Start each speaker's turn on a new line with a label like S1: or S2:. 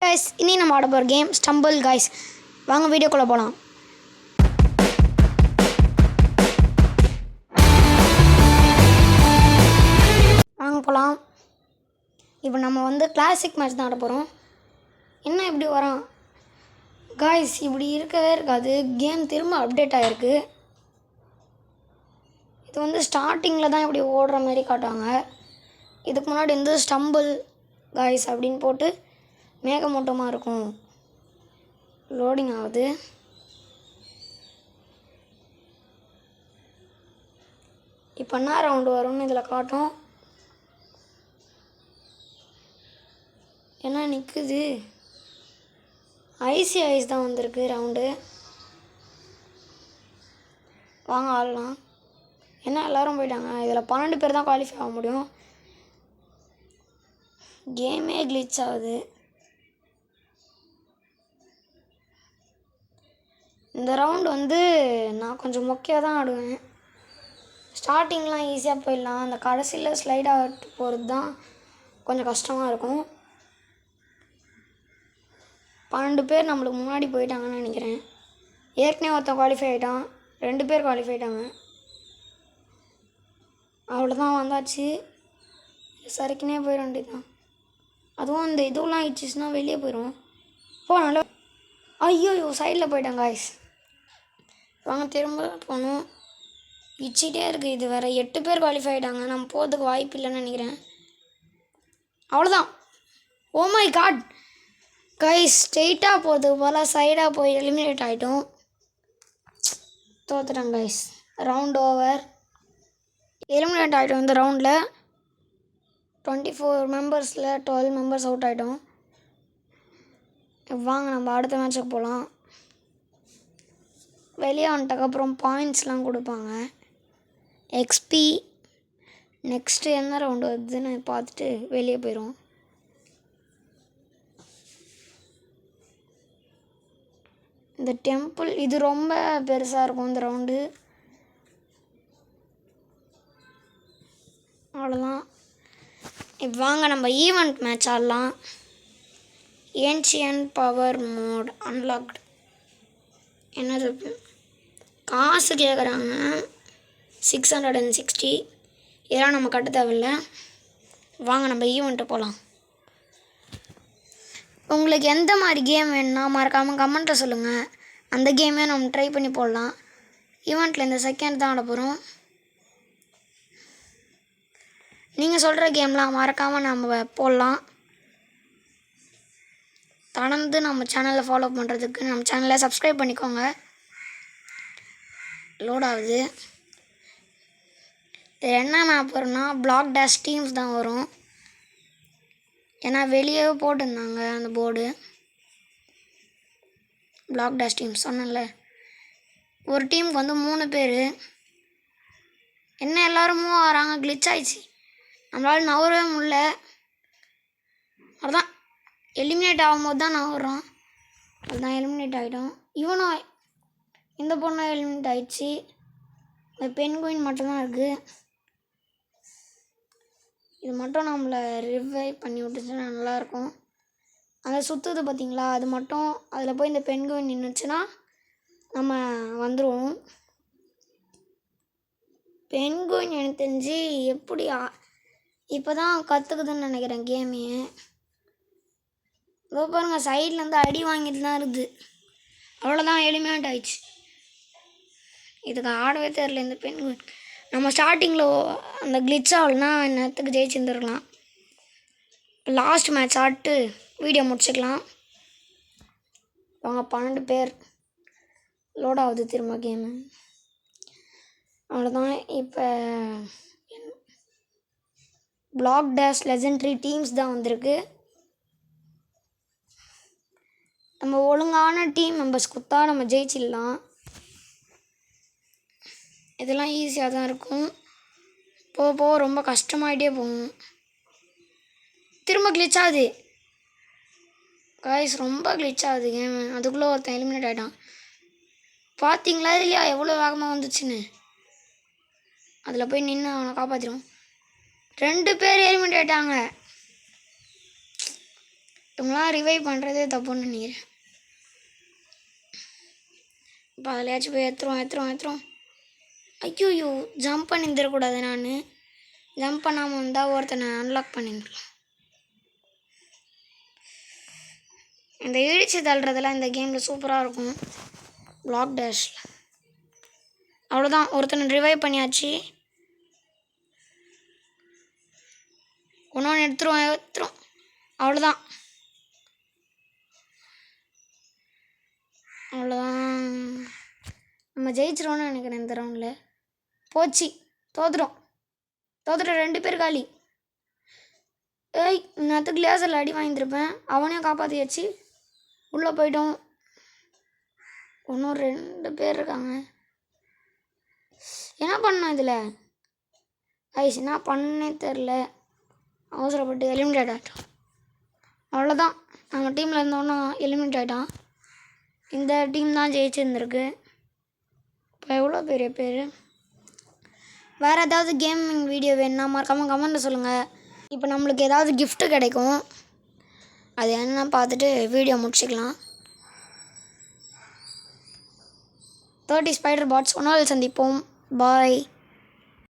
S1: Guys இனி நம்ம ஆட போகிற கேம் ஸ்டம்பிள் கைஸ். வாங்க வீடியோக்குள்ளே போகலாம். வாங்க போகலாம். இப்போ நம்ம கிளாசிக் மேட்ச் தான் ஆட போகிறோம். என்ன இப்படி வரோம் கைஸ்? இப்படி இருக்கவே இருக்காது. கேம் திரும்ப அப்டேட் ஆகிருக்கு. இது ஸ்டார்டிங்கில் தான் இப்படி ஓடுற மாதிரி காட்டுவாங்க. இதுக்கு முன்னாடி ஸ்டம்பிள் கைஸ் அப்படின்னு போட்டு மேகமூட்டமாக இருக்கும். லோடிங் ஆகுது. இப்போ என்ன ரவுண்டு வரும்னு இதில் காட்டும். என்ன நிற்குது? ஐசி ஐஸ் தான் வந்திருக்கு ரவுண்டு. வாங்க ஆடலாம். என்ன எல்லோரும் போயிட்டாங்க. இதில் 12 பேர் தான் குவாலிஃபை ஆக முடியும். கேமே கிளிச் ஆகுது. இந்த ரவுண்டு நான் கொஞ்சம் மொக்கையாக தான் ஆடுவேன். ஸ்டார்டிங்லாம் ஈஸியாக போயிடலாம். அந்த கடைசியில் ஸ்லைட் ஆகிட்டு போகிறது தான் கொஞ்சம் கஷ்டமாக இருக்கும். 12 பேர் நம்மளுக்கு முன்னாடி போயிட்டாங்கன்னு நினைக்கிறேன். ஏற்கனவே ஒருத்தன் குவாலிஃபை ஆகிட்டான். 2 பேர் குவாலிஃபை ஆகிட்டாங்க. அவ்வளோதான், வந்தாச்சு. சரிக்குனே போயிட வேண்டியதுதான். அதுவும் அந்த இதுவெலாம் இச்சுன்னா வெளியே போயிடும். நல்லா. ஐயோ சைடில் போயிட்டாங்க காய்ஸ். வாங்க திரும்ப போகணும். இச்சிட்டே இருக்குது. இது வேறு 8 பேர் குவாலிஃபை ஆகிட்டாங்க. நம்ம போகிறதுக்கு வாய்ப்பு இல்லைன்னு நினைக்கிறேன். அவ்வளோதான். ஓ மை காட் கைஸ், ஸ்ட்ரெயிட்டாக போகிறதுக்கு போல் சைடாக போய் எலிமினேட் ஆகிட்டோம். தோத்துட்டேன் கைஸ். Round over. எலிமினேட் ஆகிட்டோம். இந்த ரவுண்டில் 24 மெம்பர்ஸில் 12 மெம்பர்ஸ் அவுட் ஆகிட்டோம். வாங்க நம்ம அடுத்த மேட்சுக்கு போகலாம். வெளியே வந்துட்டக்கப்புறம் பாயிண்ட்ஸ்லாம் கொடுப்பாங்க. எக்ஸ்பி. நெக்ஸ்ட்டு என்ன ரவுண்டு வருதுன்னு பார்த்துட்டு வெளியே போயிடும். இந்த டெம்பிள் இது ரொம்ப பெருசாக இருக்கும் இந்த ரவுண்டு. அவ்வளோதான். இப்போ வாங்க நம்ம ஈவெண்ட் மேட்ச் ஆடலாம். Ancient power mode unlocked. என்னது? காசு கேட்குறாங்க 660. இதெல்லாம் நம்ம கட்ட தேவையில்லை. வாங்க நம்ம ஈவெண்ட்டு போகலாம். உங்களுக்கு எந்த மாதிரி கேம் வேணுன்னா மறக்காமல் கமெண்ட்டில் சொல்லுங்கள். அந்த கேமே நம்ம ட்ரை பண்ணி போடலாம். ஈவெண்ட்டில் இந்த செகண்ட் தான் ஆட போகிறோம். நீங்கள் சொல்கிற கேம்லாம் மறக்காமல் நம்ம போடலாம். தொடர்ந்து நம்ம சேனலை ஃபாலோ பண்ணுறதுக்கு நம்ம சேனலை சப்ஸ்கிரைப் பண்ணிக்கோங்க. லோட் ஆகுது. இது என்ன மேப் வரும்னா பிளாக் டேஷ் டீம்ஸ் தான் வரும். ஏன்னா வெளியே போட்டிருந்தாங்க அந்த போர்டு. பிளாக் டேஷ் டீம்ஸ் சொன்னேன்ல. ஒரு டீமுக்கு 3 பேர். என்ன எல்லாருமோ வராங்க. கிளிச் ஆயிடுச்சு. நம்மளால நவரவே முடியல. அதுதான் எலிமினேட் ஆகும்போது தான் நவறோம். அதுதான் எலிமினேட் ஆகிட்டோம். இவனும் இந்த பொண்ணும் எலிமினேட் ஆகிடுச்சு. இந்த பென்குயின் மட்டும்தான் இருக்குது. இது மட்டும் நம்மளை ரிவைவ் பண்ணி விட்டுச்சுன்னா நல்லாயிருக்கும். அதை சுற்றுது பார்த்தீங்களா? அது மட்டும் அதில் போய் இந்த பென்குயின் நின்றுச்சுன்னா நம்ம வந்துடுவோம். பென்குயின் எனக்கு தெரிஞ்சு எப்படி இப்போ தான் கற்றுக்குதுன்னு நினைக்கிறேன் கேமையே. இதோ பாருங்கள், சைட்லேருந்து அடி வாங்கிட்டு தான் இருக்குது. அவ்வளோதான், எலிமினேட் ஆயிடுச்சு. இதுக்கு ஆடவே தெரில இந்த பென்குயின். நம்ம ஸ்டார்டிங்கில் அந்த கிளிச் ஆகலைன்னா நேரத்துக்கு ஜெயிச்சுருந்துருக்கலாம். லாஸ்ட் மேட்ச் ஆட்டு வீடியோ முடிச்சுக்கலாம். வாங்க 12 பேர். லோட் ஆகுது திரும்ப கேமு. அவ்வளோதான். இப்போ பிளாக் டேஷ் லெஜெண்டரி டீம்ஸ் தான் வந்திருக்கு. நம்ம ஒழுங்கான டீம் மெம்பர்ஸ் கொடுத்தா நம்ம ஜெயிச்சிடலாம். இதெல்லாம் ஈஸியாக தான் இருக்கும். போக போக ரொம்ப கஷ்டமாகிட்டே போகும். திரும்ப கிளிச் ஆகுது காய்ஸ். ரொம்ப கிளிச் ஆகுது கேமு. அதுக்குள்ளே ஒருத்தன் எலிமினேட் ஆகிட்டான். பார்த்தீங்களா இல்லையா எவ்வளோ வேகமாக வந்துச்சுன்னு? அதில் போய் நின்று அவனை காப்பாற்றிடும். 2 பேர் எலிமினேட் ஆகிட்டாங்க. இவங்களாம் ரிவைவ் பண்ணுறதே தப்புன்னு நினைக்கிறேன். இப்போ அதிலையாச்சும் போய் ஏற்றுறோம். ஐயோ ஜம்ப் பண்ணி தரக்கூடாது. நான் ஜம்ப் பண்ணாமல் வந்தால் ஒருத்தனை அன்லாக் பண்ணிடலாம். இந்த இழிச்சு தள்ளுறதுலாம் இந்த கேமில் சூப்பராக இருக்கும். பிளாக் டேஷில் அவ்வளோதான். ஒருத்தனை ரிவைவ் பண்ணியாச்சு. ஒன்று எடுத்துரும். அவ்வளோதான். நம்ம ஜெயிச்சிருவோன்னு நினைக்கிறேன் இந்த ரவுண்டில். போச்சு, தோத்துட்டோம். 2 பேர் காலி. நேற்றுக்கு லேசரில் அடி வாங்கியிருப்பேன். அவனையும் காப்பாற்றியாச்சு. உள்ளே போயிட்டோம். இன்னும் 2 பேர் இருக்காங்க. என்ன பண்ணோம் இதில்? என்ன பண்ணே தெரில. அவசரப்பட்டு எலிமினேட் ஆகிட்டோம். அவ்வளோதான். நம்ம டீமில் இருந்தோன்னா எலிமினேட் ஆகிட்டான். இந்த டீம் தான் ஜெயிச்சிருந்துருக்கு. இப்போ எவ்வளோ பெரிய பேர். வேறு ஏதாவது கேமிங் வீடியோ வேணுன்னா மறக்காமல் கமெண்ட்டில் சொல்லுங்கள். இப்போ நம்மளுக்கு ஏதாவது கிஃப்ட்டு கிடைக்கும். அது என்ன பார்த்துட்டு வீடியோ முடிச்சுக்கலாம். 30 ஸ்பைடர் பாட்ஸ். ஒரு நாள் சந்திப்போம். பாய்.